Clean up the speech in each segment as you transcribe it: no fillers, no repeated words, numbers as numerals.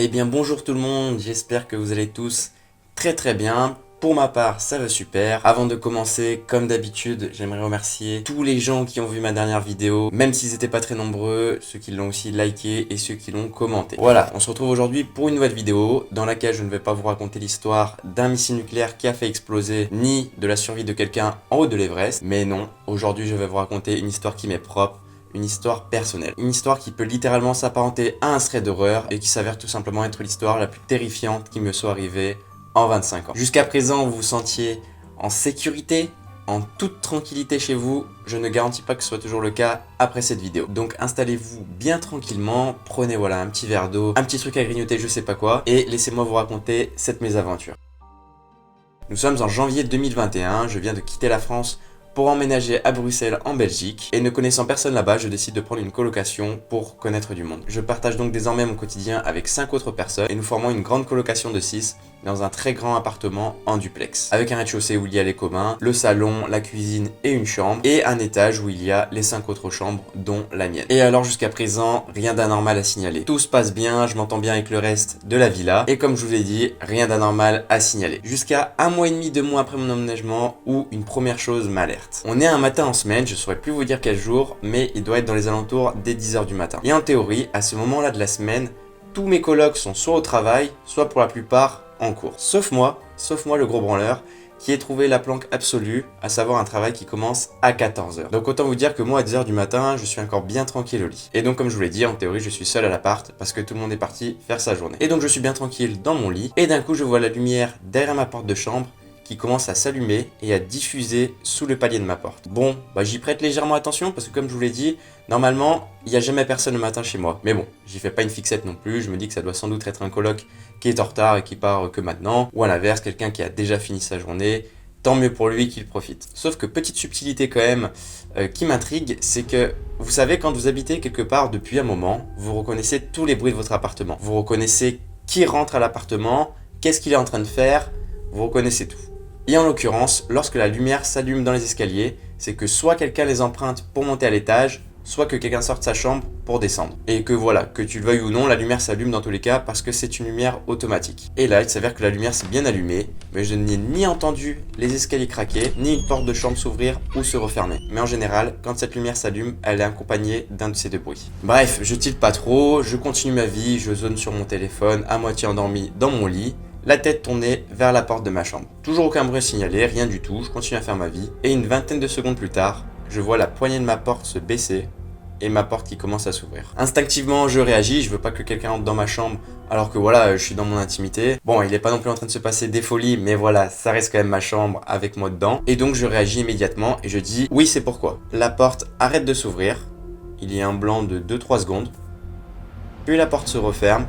Eh bien bonjour tout le monde, j'espère que vous allez tous très bien. Pour ma part, ça va super. Avant de commencer, comme d'habitude, j'aimerais remercier tous les gens qui ont vu ma dernière vidéo, même s'ils n'étaient pas très nombreux, ceux qui l'ont aussi liké et ceux qui l'ont commenté. Voilà, on se retrouve aujourd'hui pour une nouvelle vidéo dans laquelle je ne vais pas vous raconter l'histoire d'un missile nucléaire qui a fait exploser, ni de la survie de quelqu'un en haut de l'Everest. Mais non, aujourd'hui je vais vous raconter une histoire qui m'est propre. Une histoire personnelle. Une histoire qui peut littéralement s'apparenter à un thread d'horreur et qui s'avère tout simplement être l'histoire la plus terrifiante qui me soit arrivée en 25 ans. Jusqu'à présent, vous vous sentiez en sécurité, en toute tranquillité chez vous. Je ne garantis pas que ce soit toujours le cas après cette vidéo. Donc installez-vous bien tranquillement, prenez voilà un petit verre d'eau, un petit truc à grignoter, je sais pas quoi, et laissez-moi vous raconter cette mésaventure. Nous sommes en janvier 2021, je viens de quitter la France pour emménager à Bruxelles en Belgique et ne connaissant personne là-bas, je décide de prendre une colocation pour connaître du monde. Je partage donc désormais mon quotidien avec 5 autres personnes et nous formons une grande colocation de 6 dans un très grand appartement en duplex, avec un rez-de-chaussée où il y a les communs, le salon, la cuisine et une chambre, et un étage où il y a les 5 autres chambres, dont la mienne. Et alors jusqu'à présent, rien d'anormal à signaler. Tout se passe bien, je m'entends bien avec le reste de la villa, et comme je vous l'ai dit, rien d'anormal à signaler. Jusqu'à 1 mois et demi, 2 mois après mon emménagement, où une première chose m'alerte. On est un matin en semaine, je saurais plus vous dire quel jour, mais il doit être dans les alentours des 10 h du matin. Et en théorie, à ce moment-là de la semaine, tous mes colocs sont soit au travail, soit pour la plupart en cours. Sauf moi le gros branleur, qui ai trouvé la planque absolue, à savoir un travail qui commence à 14 h. Donc autant vous dire que moi à 10 h du matin, je suis encore bien tranquille au lit. Et donc comme je vous l'ai dit, en théorie je suis seul à l'appart parce que tout le monde est parti faire sa journée. Et donc je suis bien tranquille dans mon lit, et d'un coup je vois la lumière derrière ma porte de chambre qui commence à s'allumer et à diffuser sous le palier de ma porte. Bon, j'y prête légèrement attention parce que comme je vous l'ai dit, normalement, il n'y a jamais personne le matin chez moi. Mais bon, j'y fais pas une fixette non plus, je me dis que ça doit sans doute être un coloc qui est en retard et qui part que maintenant, ou à l'inverse, quelqu'un qui a déjà fini sa journée, tant mieux pour lui qu'il profite. Sauf que petite subtilité quand même qui m'intrigue, c'est que vous savez quand vous habitez quelque part depuis un moment, vous reconnaissez tous les bruits de votre appartement. Vous reconnaissez qui rentre à l'appartement, qu'est-ce qu'il est en train de faire, vous reconnaissez tout. Et en l'occurrence, lorsque la lumière s'allume dans les escaliers, c'est que soit quelqu'un les emprunte pour monter à l'étage, soit que quelqu'un sorte de sa chambre pour descendre. Et que voilà, que tu le veuilles ou non, la lumière s'allume dans tous les cas parce que c'est une lumière automatique. Et là, il s'avère que la lumière s'est bien allumée, mais je n'ai ni entendu les escaliers craquer, ni une porte de chambre s'ouvrir ou se refermer. Mais en général, quand cette lumière s'allume, elle est accompagnée d'un de ces deux bruits. Bref, je tilte pas trop, je continue ma vie, je zone sur mon téléphone, à moitié endormi dans mon lit, la tête tournée vers la porte de ma chambre. Toujours aucun bruit signalé, rien du tout, je continue à faire ma vie, et une vingtaine de secondes plus tard, je vois la poignée de ma porte se baisser, et ma porte qui commence à s'ouvrir. Instinctivement, je réagis, je veux pas que quelqu'un entre dans ma chambre, alors que voilà, je suis dans mon intimité. Bon, il est pas non plus en train de se passer des folies, mais voilà, ça reste quand même ma chambre avec moi dedans. Et donc je réagis immédiatement, et je dis, oui c'est pourquoi. La porte arrête de s'ouvrir, il y a un blanc de 2-3 secondes, puis la porte se referme,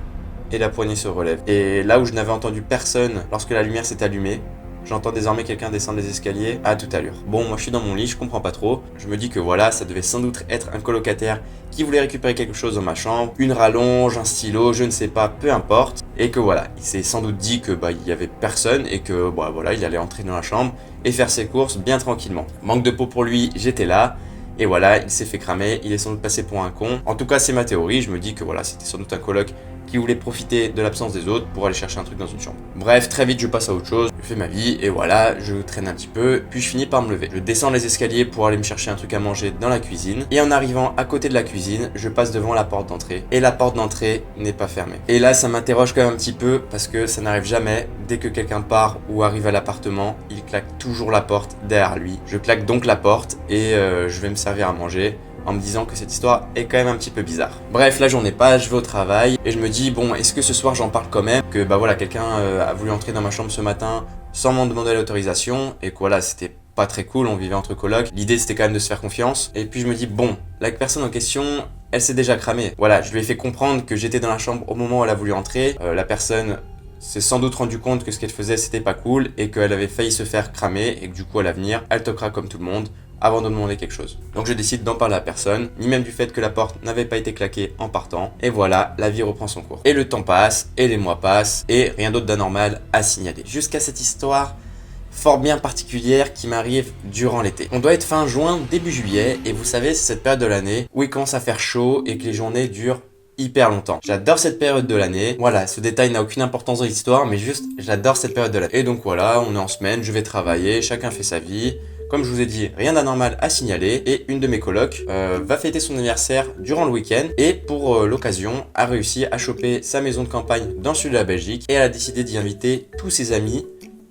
et la poignée se relève. Et là où je n'avais entendu personne lorsque la lumière s'est allumée, j'entends désormais quelqu'un descendre les escaliers à toute allure. Bon, moi je suis dans mon lit, je comprends pas trop. Je me dis que voilà, ça devait sans doute être un colocataire qui voulait récupérer quelque chose dans ma chambre, une rallonge, un stylo, je ne sais pas, peu importe. Et que voilà, il s'est sans doute dit que il y avait personne et que voilà, il allait entrer dans la chambre et faire ses courses bien tranquillement. Manque de peau pour lui, j'étais là. Et voilà, il s'est fait cramer, il est sans doute passé pour un con. En tout cas, c'est ma théorie, je me dis que voilà, c'était sans doute un coloc qui voulait profiter de l'absence des autres pour aller chercher un truc dans une chambre. Bref, très vite je passe à autre chose, je fais ma vie et voilà, je traîne un petit peu, puis je finis par me lever. Je descends les escaliers pour aller me chercher un truc à manger dans la cuisine, et en arrivant à côté de la cuisine, je passe devant la porte d'entrée, et la porte d'entrée n'est pas fermée. Et là, ça m'interroge quand même un petit peu, parce que ça n'arrive jamais, dès que quelqu'un part ou arrive à l'appartement, il claque toujours la porte derrière lui. Je claque donc la porte, et je vais me servir à manger, en me disant que cette histoire est quand même un petit peu bizarre. Bref, la journée passe, je vais au travail et je me dis bon, est-ce que ce soir j'en parle quand même, que voilà, quelqu'un a voulu entrer dans ma chambre ce matin sans m'en demander l'autorisation et que voilà, c'était pas très cool, on vivait entre colocs. L'idée c'était quand même de se faire confiance et puis je me dis bon, la personne en question, elle s'est déjà cramée. Voilà, je lui ai fait comprendre que j'étais dans la chambre au moment où elle a voulu entrer. La personne s'est sans doute rendu compte que ce qu'elle faisait c'était pas cool et qu'elle avait failli se faire cramer et que du coup à l'avenir, elle toquera comme tout le monde avant de me demander quelque chose. Donc je décide d'en parler à personne, ni même du fait que la porte n'avait pas été claquée en partant. Et voilà, la vie reprend son cours. Et le temps passe, et les mois passent, et rien d'autre d'anormal à signaler. Jusqu'à cette histoire fort bien particulière qui m'arrive durant l'été. On doit être fin juin, début juillet, et vous savez, c'est cette période de l'année où il commence à faire chaud et que les journées durent hyper longtemps. J'adore cette période de l'année. Voilà, ce détail n'a aucune importance dans l'histoire, mais juste, j'adore cette période de l'année. Et donc voilà, on est en semaine, je vais travailler, chacun fait sa vie. Comme je vous ai dit, rien d'anormal à signaler. Et une de mes colocs va fêter son anniversaire durant le week-end. Et pour l'occasion, a réussi à choper sa maison de campagne dans le sud de la Belgique. Et elle a décidé d'y inviter tous ses amis,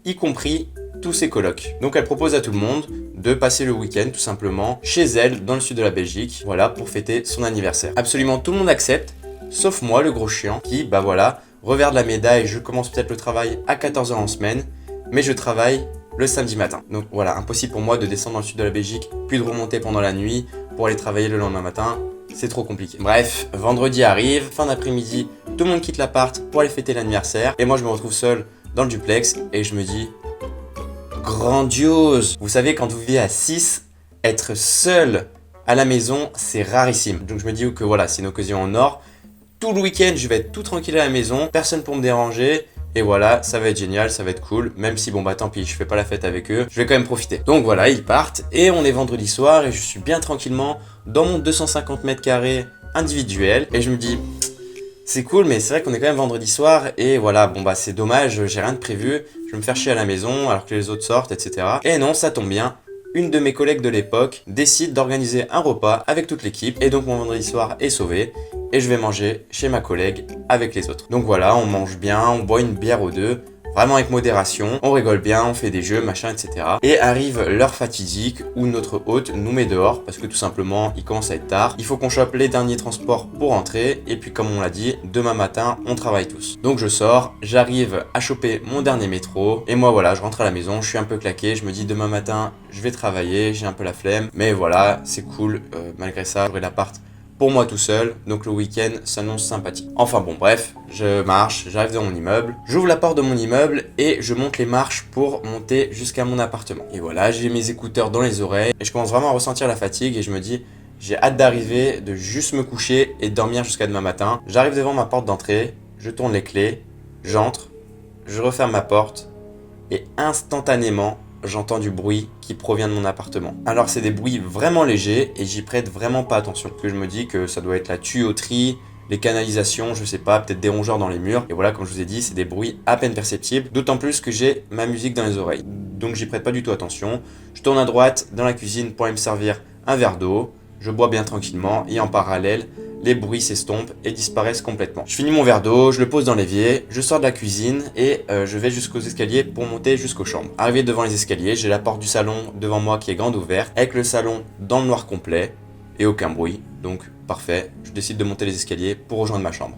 y compris tous ses colocs. Donc elle propose à tout le monde de passer le week-end tout simplement chez elle dans le sud de la Belgique. Voilà, pour fêter son anniversaire. Absolument tout le monde accepte, sauf moi, le gros chiant, qui, bah voilà, revers de la médaille. Je commence peut-être le travail à 14h en semaine, mais je travaille le samedi matin. Donc voilà, impossible pour moi de descendre dans le sud de la Belgique, puis de remonter pendant la nuit pour aller travailler le lendemain matin. C'est trop compliqué. Bref, vendredi arrive, fin d'après-midi, tout le monde quitte l'appart pour aller fêter l'anniversaire. Et moi, je me retrouve seul dans le duplex et je me dis, grandiose! Vous savez, quand vous vivez à 6, être seul à la maison, c'est rarissime. Donc je me dis que voilà, c'est une occasion en or. Tout le week-end, je vais être tout tranquille à la maison, personne pour me déranger. Et voilà, ça va être génial, ça va être cool. Même si bon bah tant pis, je fais pas la fête avec eux, je vais quand même profiter. Donc voilà, ils partent et on est vendredi soir et je suis bien tranquillement dans mon 250 mètres carrés individuel. Et je me dis, c'est cool, mais c'est vrai qu'on est quand même vendredi soir et voilà, bon bah c'est dommage, j'ai rien de prévu. Je vais me faire chier à la maison alors que les autres sortent, etc. Et non, ça tombe bien. Une de mes collègues de l'époque décide d'organiser un repas avec toute l'équipe et donc mon vendredi soir est sauvé et je vais manger chez ma collègue avec les autres. Donc voilà, on mange bien, on boit une bière ou deux, vraiment avec modération, on rigole bien, on fait des jeux, machin, etc. Et arrive l'heure fatidique où notre hôte nous met dehors parce que tout simplement il commence à être tard. Il faut qu'on chope les derniers transports pour rentrer et puis comme on l'a dit, demain matin on travaille tous. Donc je sors, j'arrive à choper mon dernier métro et moi voilà, je rentre à la maison, je suis un peu claqué, je me dis demain matin je vais travailler, j'ai un peu la flemme, mais voilà, c'est cool, malgré ça j'aurai l'appart pour moi tout seul, donc le week-end s'annonce sympathique. Enfin bon, bref, je marche, j'arrive dans mon immeuble, j'ouvre la porte de mon immeuble et je monte les marches pour monter jusqu'à mon appartement. Et voilà, j'ai mes écouteurs dans les oreilles et je commence vraiment à ressentir la fatigue et je me dis, j'ai hâte d'arriver, de juste me coucher et de dormir jusqu'à demain matin. J'arrive devant ma porte d'entrée, je tourne les clés, j'entre, je referme ma porte et instantanément, j'entends du bruit qui provient de mon appartement. Alors c'est des bruits vraiment légers et j'y prête vraiment pas attention. Parce que je me dis que ça doit être la tuyauterie, les canalisations, je sais pas, peut-être des rongeurs dans les murs. Et voilà, comme je vous ai dit, c'est des bruits à peine perceptibles. D'autant plus que j'ai ma musique dans les oreilles. Donc j'y prête pas du tout attention. Je tourne à droite dans la cuisine pour aller me servir un verre d'eau. Je bois bien tranquillement et en parallèle, les bruits s'estompent et disparaissent complètement. Je finis mon verre d'eau, je le pose dans l'évier, je sors de la cuisine et je vais jusqu'aux escaliers pour monter jusqu'aux chambres. Arrivé devant les escaliers, j'ai la porte du salon devant moi qui est grande ouverte, avec le salon dans le noir complet et aucun bruit. Donc parfait, je décide de monter les escaliers pour rejoindre ma chambre.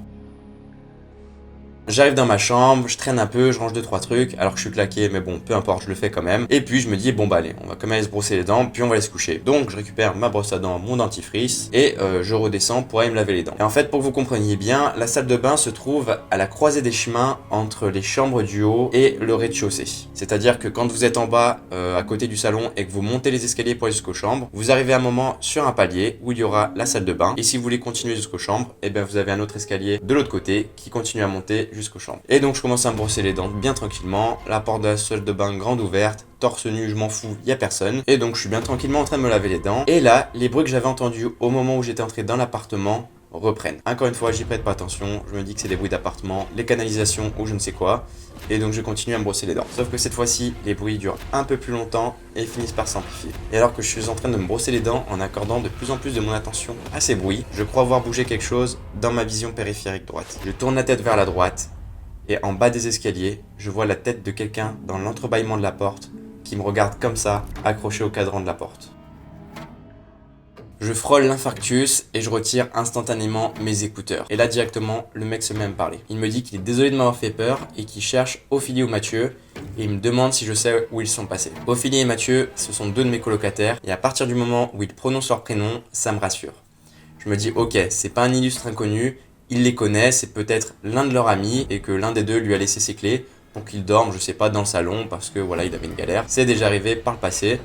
J'arrive dans ma chambre, je traîne un peu, je range 2-3 trucs, alors que je suis claqué, mais bon, peu importe, je le fais quand même. Et puis je me dis, bon bah allez, on va quand même aller se brosser les dents, puis on va aller se coucher. Donc je récupère ma brosse à dents, mon dentifrice, et je redescends pour aller me laver les dents. Et en fait, pour que vous compreniez bien, la salle de bain se trouve à la croisée des chemins entre les chambres du haut et le rez-de-chaussée. C'est-à-dire que quand vous êtes en bas, à côté du salon, et que vous montez les escaliers pour aller jusqu'aux chambres, vous arrivez à un moment sur un palier où il y aura la salle de bain. Et si vous voulez continuer jusqu'aux chambres, et bien vous avez un autre escalier de l'autre côté qui continue à monter jusqu'aux chambres. Et donc je commence à me brosser les dents bien tranquillement, la porte de la salle de bain grande ouverte, torse nu, je m'en fous, y a personne. Et donc je suis bien tranquillement en train de me laver les dents. Et là, les bruits que j'avais entendus au moment où j'étais entré dans l'appartement reprennent. Encore une fois, j'y prête pas attention, je me dis que c'est des bruits d'appartement, les canalisations ou je ne sais quoi. Et donc je continue à me brosser les dents. Sauf que cette fois-ci, les bruits durent un peu plus longtemps et finissent par s'amplifier. Et alors que je suis en train de me brosser les dents en accordant de plus en plus de mon attention à ces bruits, je crois voir bouger quelque chose dans ma vision périphérique droite. Je tourne la tête vers la droite et en bas des escaliers, je vois la tête de quelqu'un dans l'entrebâillement de la porte qui me regarde comme ça, accroché au cadran de la porte. Je frôle l'infarctus et je retire instantanément mes écouteurs. Et là directement, le mec se met à me parler. Il me dit qu'il est désolé de m'avoir fait peur et qu'il cherche Ophélie ou Mathieu et il me demande si je sais où ils sont passés. Ophélie et Mathieu, ce sont deux de mes colocataires et à partir du moment où ils prononcent leur prénom, ça me rassure. Je me dis ok, c'est pas un illustre inconnu, ils les connaissent, c'est peut-être l'un de leurs amis et que l'un des deux lui a laissé ses clés pour qu'il dorme, je sais pas, dans le salon parce que voilà, il avait une galère. C'est déjà arrivé par le passé,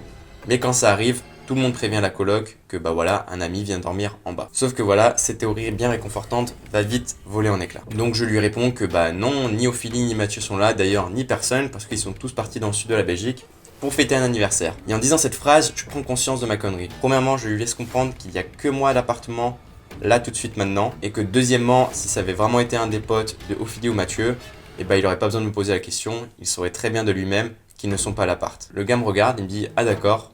mais quand ça arrive, tout le monde prévient la coloc que bah voilà, un ami vient dormir en bas. Sauf que voilà, cette théorie bien réconfortante va vite voler en éclats. Donc je lui réponds que bah non, ni Ophélie ni Mathieu sont là, d'ailleurs ni personne, parce qu'ils sont tous partis dans le sud de la Belgique pour fêter un anniversaire. Et en disant cette phrase, je prends conscience de ma connerie. Premièrement, je lui laisse comprendre qu'il n'y a que moi à l'appartement là tout de suite maintenant. Et que deuxièmement, si ça avait vraiment été un des potes de Ophélie ou Mathieu, et bah il aurait pas besoin de me poser la question, il saurait très bien de lui-même qu'ils ne sont pas à l'appart. Le gars me regarde, il me dit « Ah d'accord,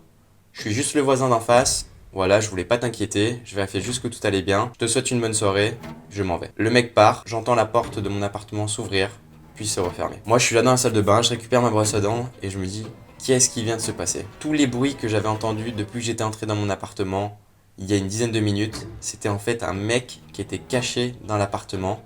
je suis juste le voisin d'en face, voilà, je voulais pas t'inquiéter, je vérifiais juste que tout allait bien, je te souhaite une bonne soirée, je m'en vais. » Le mec part, j'entends la porte de mon appartement s'ouvrir, puis se refermer. Moi je suis là dans la salle de bain, je récupère ma brosse à dents et je me dis « Qu'est-ce qui vient de se passer ?» Tous les bruits que j'avais entendus depuis que j'étais entré dans mon appartement, il y a une dizaine de minutes, c'était en fait un mec qui était caché dans l'appartement,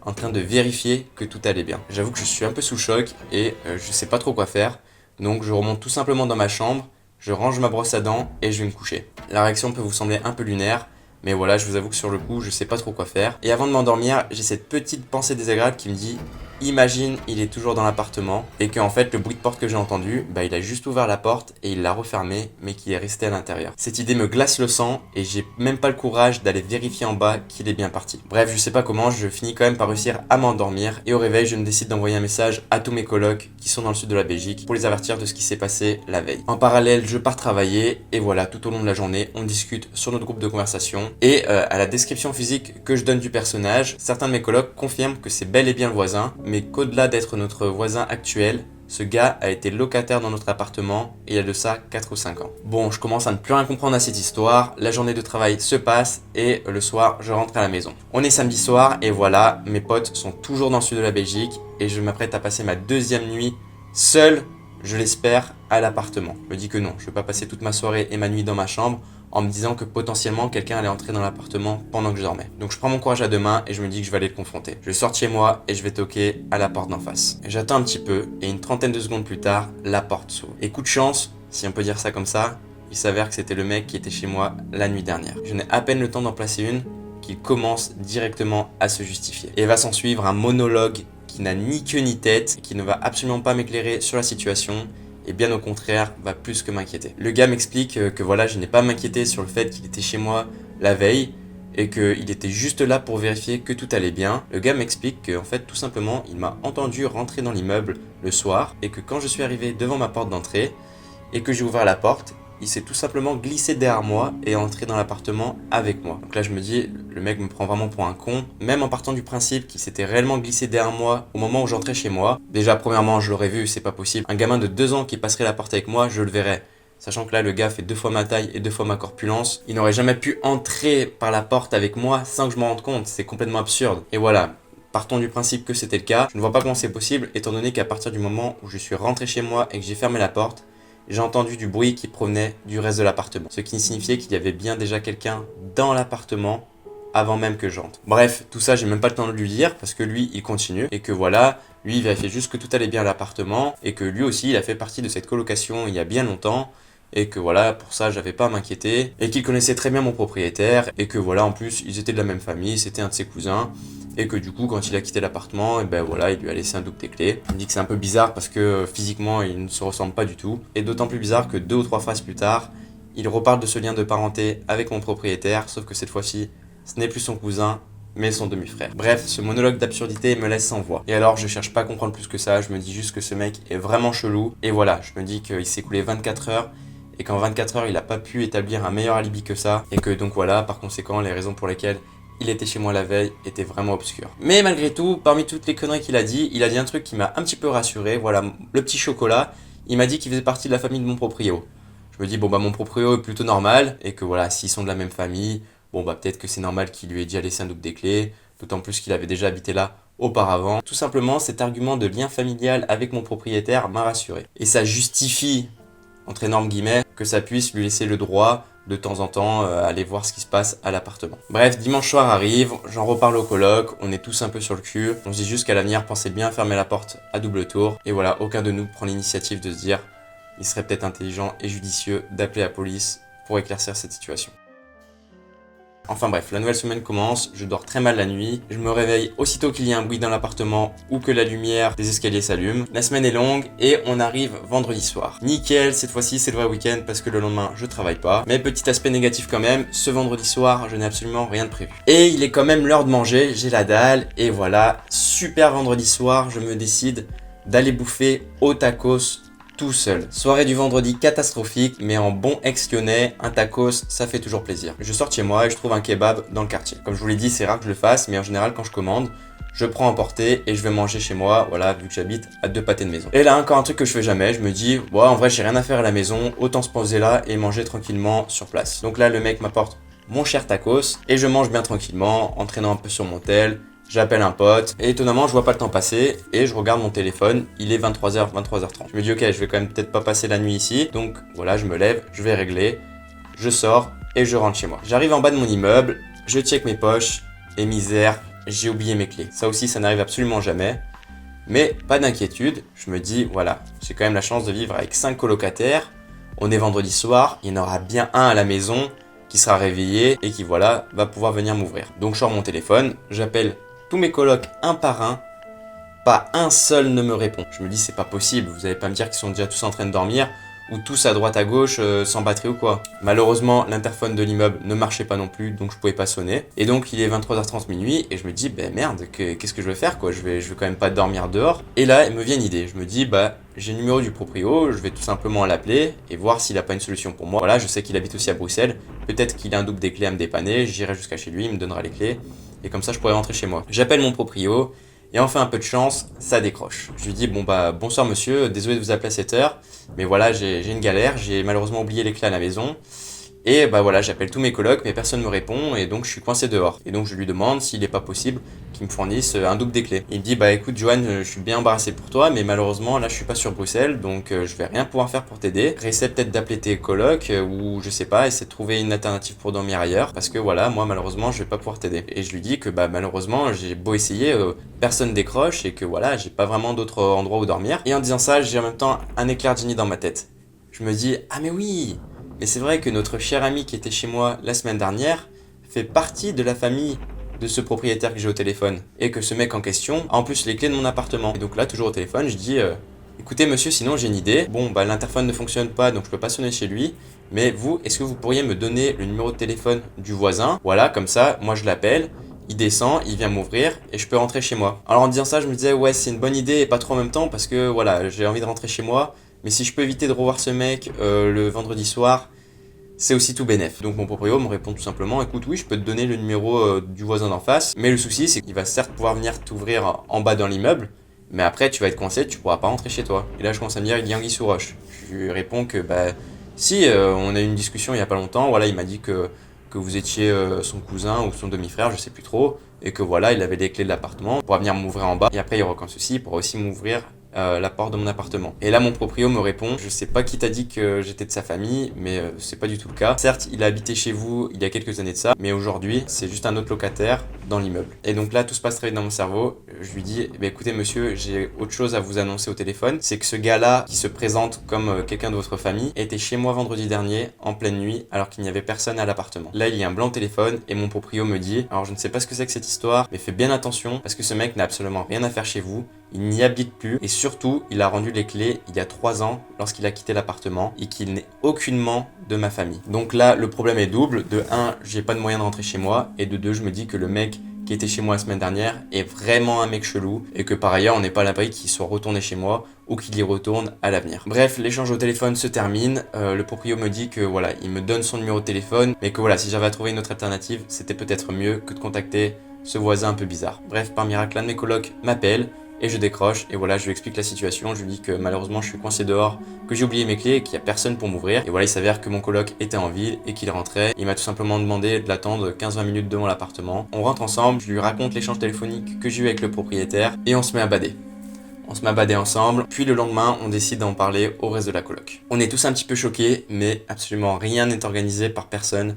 en train de vérifier que tout allait bien. J'avoue que je suis un peu sous le choc et je sais pas trop quoi faire, donc je remonte tout simplement dans ma chambre, je range ma brosse à dents et je vais me coucher. La réaction peut vous sembler un peu lunaire, mais voilà, je vous avoue que sur le coup, je sais pas trop quoi faire. Et avant de m'endormir, j'ai cette petite pensée désagréable qui me dit « Imagine, il est toujours dans l'appartement et qu'en fait, le bruit de porte que j'ai entendu, bah il a juste ouvert la porte et il l'a refermée, mais qu'il est resté à l'intérieur. » Cette idée me glace le sang et j'ai même pas le courage d'aller vérifier en bas qu'il est bien parti. Bref, je sais pas comment, je finis quand même par réussir à m'endormir et au réveil, je me décide d'envoyer un message à tous mes colocs qui sont dans le sud de la Belgique pour les avertir de ce qui s'est passé la veille. En parallèle, je pars travailler et voilà, tout au long de la journée, on discute sur notre groupe de conversation et à la description physique que je donne du personnage, certains de mes colocs confirment que c'est bel et bien le voisin, mais qu'au-delà d'être notre voisin actuel, ce gars a été locataire dans notre appartement et il y a de ça 4 ou 5 ans. Bon, je commence à ne plus rien comprendre à cette histoire, la journée de travail se passe et le soir, je rentre à la maison. On est samedi soir et voilà, mes potes sont toujours dans le sud de la Belgique et je m'apprête à passer ma deuxième nuit seul, je l'espère, à l'appartement. Je me dis que non, je ne vais pas passer toute ma soirée et ma nuit dans ma chambre en me disant que potentiellement quelqu'un allait entrer dans l'appartement pendant que je dormais. Donc je prends mon courage à deux mains et je me dis que je vais aller le confronter. Je sors de chez moi et je vais toquer à la porte d'en face. J'attends un petit peu et une trentaine de secondes plus tard, la porte s'ouvre. Et coup de chance, si on peut dire ça comme ça, il s'avère que c'était le mec qui était chez moi la nuit dernière. Je n'ai à peine le temps d'en placer une qu'il commence directement à se justifier. Et va s'en suivre un monologue qui n'a ni queue ni tête, qui ne va absolument pas m'éclairer sur la situation et bien au contraire va plus que m'inquiéter. Le gars m'explique que voilà, je n'ai pas à m'inquiéter sur le fait qu'il était chez moi la veille et qu'il était juste là pour vérifier que tout allait bien. Le gars m'explique qu'en fait tout simplement il m'a entendu rentrer dans l'immeuble le soir et que quand je suis arrivé devant ma porte d'entrée et que j'ai ouvert la porte, il s'est tout simplement glissé derrière moi et est entré dans l'appartement avec moi. Donc là je me dis, le mec me prend vraiment pour un con, même en partant du principe qu'il s'était réellement glissé derrière moi au moment où j'entrais chez moi. Déjà premièrement je l'aurais vu, c'est pas possible. Un gamin de 2 ans qui passerait la porte avec moi, je le verrais. Sachant que là le gars fait 2 fois ma taille et 2 fois ma corpulence, il n'aurait jamais pu entrer par la porte avec moi sans que je m'en rende compte, c'est complètement absurde. Et voilà. Partons du principe que c'était le cas, je ne vois pas comment c'est possible étant donné qu'à partir du moment où je suis rentré chez moi et que j'ai fermé la porte, j'ai entendu du bruit qui provenait du reste de l'appartement. Ce qui signifiait qu'il y avait bien déjà quelqu'un dans l'appartement avant même que j'entre. Bref, tout ça, j'ai même pas le temps de lui dire parce que lui, il continue et que voilà, lui, il vérifiait juste que tout allait bien à l'appartement et que lui aussi, il a fait partie de cette colocation il y a bien longtemps et que voilà, pour ça, j'avais pas à m'inquiéter et qu'il connaissait très bien mon propriétaire et que voilà, en plus, ils étaient de la même famille, c'était un de ses cousins. Et que du coup, quand il a quitté l'appartement, et ben voilà, il lui a laissé un double des clés. Il me dit que c'est un peu bizarre parce que physiquement, ils ne se ressemblent pas du tout. Et d'autant plus bizarre que 2 ou 3 phrases plus tard, il reparle de ce lien de parenté avec mon propriétaire, sauf que cette fois-ci, ce n'est plus son cousin, mais son demi-frère. Bref, ce monologue d'absurdité me laisse sans voix. Et alors, je cherche pas à comprendre plus que ça, je me dis juste que ce mec est vraiment chelou. Et voilà, je me dis qu'il s'est écoulé 24 heures et qu'en 24 heures, il n'a pas pu établir un meilleur alibi que ça. Et que donc voilà, par conséquent, les raisons pour lesquelles il était chez moi la veille était vraiment obscur. Mais malgré tout, parmi toutes les conneries qu'il a dit un truc qui m'a un petit peu rassuré. Voilà, le petit chocolat, il m'a dit qu'il faisait partie de la famille de mon proprio. Je me dis, bon bah mon proprio est plutôt normal, et que voilà, s'ils sont de la même famille, bon bah peut-être que c'est normal qu'il lui ait déjà laissé un double des clés, d'autant plus qu'il avait déjà habité là auparavant. Tout simplement, cet argument de lien familial avec mon propriétaire m'a rassuré. Et ça justifie, entre énormes guillemets, que ça puisse lui laisser le droit de temps en temps aller voir ce qui se passe à l'appartement. Bref, dimanche soir arrive, j'en reparle au coloc, on est tous un peu sur le cul, on se dit juste qu'à l'avenir, pensez bien à fermer la porte à double tour, et voilà, aucun de nous prend l'initiative de se dire, il serait peut-être intelligent et judicieux d'appeler la police pour éclaircir cette situation. Enfin bref, la nouvelle semaine commence, je dors très mal la nuit, je me réveille aussitôt qu'il y a un bruit dans l'appartement ou que la lumière des escaliers s'allume. La semaine est longue et on arrive vendredi soir. Nickel, cette fois-ci c'est le vrai week-end parce que le lendemain je travaille pas. Mais petit aspect négatif quand même, ce vendredi soir je n'ai absolument rien de prévu. Et il est quand même l'heure de manger, j'ai la dalle et voilà, super vendredi soir, je me décide d'aller bouffer au tacos tout seul. Soirée du vendredi catastrophique, mais en bon ex-lyonnais, un tacos, ça fait toujours plaisir. Je sors de chez moi et je trouve un kebab dans le quartier. Comme je vous l'ai dit, c'est rare que je le fasse, mais en général, quand je commande, je prends à emporter et je vais manger chez moi, voilà, vu que j'habite à 2 pâtés de maison. Et là, encore un truc que je fais jamais, je me dis, ouais, en vrai, j'ai rien à faire à la maison, autant se poser là et manger tranquillement sur place. Donc là, le mec m'apporte mon cher tacos et je mange bien tranquillement, en traînant un peu sur mon tel. J'appelle un pote et étonnamment je vois pas le temps passer et je regarde mon téléphone, il est 23h, 23h30. Je me dis ok, je vais quand même peut-être pas passer la nuit ici, donc voilà, je me lève, je vais régler, je sors et je rentre chez moi. J'arrive en bas de mon immeuble, je check mes poches et misère, j'ai oublié mes clés. Ça aussi ça n'arrive absolument jamais, mais pas d'inquiétude, je me dis voilà, j'ai quand même la chance de vivre avec 5 colocataires, on est vendredi soir, il y en aura bien un à la maison qui sera réveillé et qui voilà, va pouvoir venir m'ouvrir. Donc je sors mon téléphone, j'appelle tous mes colocs un par un, pas un seul ne me répond. Je me dis c'est pas possible, vous allez pas me dire qu'ils sont déjà tous en train de dormir ou tous à droite à gauche sans batterie ou quoi. Malheureusement l'interphone de l'immeuble ne marchait pas non plus donc je pouvais pas sonner. Et donc il est 23h30 minuit et je me dis ben merde qu'est-ce que je vais faire quoi, je vais quand même pas dormir dehors. Et là il me vient une idée, je me dis bah j'ai le numéro du proprio, je vais tout simplement l'appeler et voir s'il a pas une solution pour moi. Voilà, je sais qu'il habite aussi à Bruxelles, peut-être qu'il a un double des clés à me dépanner, j'irai jusqu'à chez lui, il me donnera les clés. Et comme ça, je pourrais rentrer chez moi. J'appelle mon proprio et enfin un peu de chance, ça décroche. Je lui dis bon bah bonsoir monsieur, désolé de vous appeler à cette heure, mais voilà j'ai une galère, j'ai malheureusement oublié les clés à la maison. Et bah voilà, j'appelle tous mes colocs, mais personne ne me répond et donc je suis coincé dehors. Et donc je lui demande s'il n'est pas possible qu'il me fournisse un double des clés. Il me dit bah écoute Johan, je suis bien embarrassé pour toi, mais malheureusement là je suis pas sur Bruxelles, donc je vais rien pouvoir faire pour t'aider. Essaie peut-être d'appeler tes colocs ou je sais pas, essaie de trouver une alternative pour dormir ailleurs, parce que voilà, moi malheureusement je vais pas pouvoir t'aider. Et je lui dis que bah malheureusement j'ai beau essayer, personne décroche et que voilà, j'ai pas vraiment d'autre endroit où dormir. Et en disant ça, j'ai en même temps un éclair de génie dans ma tête. Je me dis ah mais oui, mais c'est vrai que notre cher ami qui était chez moi la semaine dernière fait partie de la famille de ce propriétaire que j'ai au téléphone. Et que ce mec en question a en plus les clés de mon appartement. Et donc là, toujours au téléphone, je dis écoutez monsieur, sinon j'ai une idée. Bon, bah l'interphone ne fonctionne pas, donc je peux pas sonner chez lui. Mais vous, est-ce que vous pourriez me donner le numéro de téléphone du voisin? Voilà, comme ça, moi je l'appelle. Il descend, il vient m'ouvrir et je peux rentrer chez moi. Alors en disant ça, je me disais ouais, c'est une bonne idée et pas trop en même temps parce que voilà, j'ai envie de rentrer chez moi. Mais si je peux éviter de revoir ce mec le vendredi soir, c'est aussi tout bénef. Donc mon proprio me répond tout simplement écoute oui, je peux te donner le numéro du voisin d'en face, mais le souci c'est qu'il va certes pouvoir venir t'ouvrir en bas dans l'immeuble, mais après tu vas être coincé, tu pourras pas rentrer chez toi. Et là je commence à me dire il y a anguille sous roche. Je lui réponds que bah si on a eu une discussion il y a pas longtemps, voilà, il m'a dit que vous étiez son cousin ou son demi-frère, je sais plus trop, et que voilà, il avait les clés de l'appartement, il pourra venir m'ouvrir en bas, et après il y aura aucun souci, il pourra aussi m'ouvrir la porte de mon appartement. Et là mon proprio me répond je sais pas qui t'a dit que j'étais de sa famille, mais c'est pas du tout le cas. Certes il a habité chez vous il y a quelques années de ça, mais aujourd'hui c'est juste un autre locataire dans l'immeuble. Et donc là tout se passe très vite dans mon cerveau. Je lui dis eh bien, écoutez monsieur, j'ai autre chose à vous annoncer au téléphone, c'est que ce gars là qui se présente comme quelqu'un de votre famille était chez moi vendredi dernier en pleine nuit alors qu'il n'y avait personne à l'appartement. Là il y a un blanc au téléphone et mon proprio me dit alors je ne sais pas ce que c'est que cette histoire, mais fais bien attention parce que ce mec n'a absolument rien à faire chez vous, il n'y habite plus et surtout il a rendu les clés il y a 3 ans lorsqu'il a quitté l'appartement et qu'il n'est aucunement de ma famille. Donc là le problème est double, de 1 j'ai pas de moyen de rentrer chez moi et de 2 je me dis que le mec qui était chez moi la semaine dernière est vraiment un mec chelou et que par ailleurs on n'est pas à l'abri qu'il soit retourné chez moi ou qu'il y retourne à l'avenir. Bref, l'échange au téléphone se termine, le proprio me dit que voilà, il me donne son numéro de téléphone mais que voilà, si j'avais à trouver une autre alternative, c'était peut-être mieux que de contacter ce voisin un peu bizarre. Bref, par miracle, l'un de mes colocs m'appelle et je décroche et voilà, je lui explique la situation, je lui dis que malheureusement je suis coincé dehors, que j'ai oublié mes clés et qu'il n'y a personne pour m'ouvrir. Et voilà, il s'avère que mon coloc était en ville et qu'il rentrait. Il m'a tout simplement demandé de l'attendre 15-20 minutes devant l'appartement. On rentre ensemble, je lui raconte l'échange téléphonique que j'ai eu avec le propriétaire et on se met à bader. On se met à bader ensemble, puis le lendemain, on décide d'en parler au reste de la coloc. On est tous un petit peu choqués, mais absolument rien n'est organisé par personne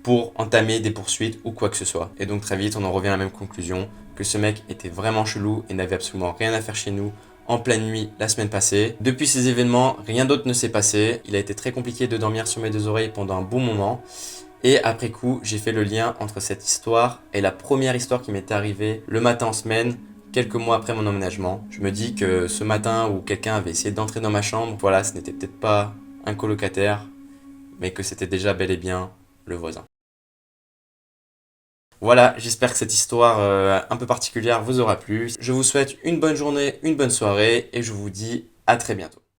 pour entamer des poursuites ou quoi que ce soit. Et donc très vite, on en revient à la même conclusion, que ce mec était vraiment chelou et n'avait absolument rien à faire chez nous en pleine nuit la semaine passée. Depuis ces événements, rien d'autre ne s'est passé. Il a été très compliqué de dormir sur mes 2 oreilles pendant un bon moment. Et après coup, j'ai fait le lien entre cette histoire et la première histoire qui m'était arrivée le matin en semaine, quelques mois après mon emménagement. Je me dis que ce matin où quelqu'un avait essayé d'entrer dans ma chambre, voilà, ce n'était peut-être pas un colocataire, mais que c'était déjà bel et bien le voisin. Voilà, j'espère que cette histoire un peu particulière vous aura plu. Je vous souhaite une bonne journée, une bonne soirée et je vous dis à très bientôt.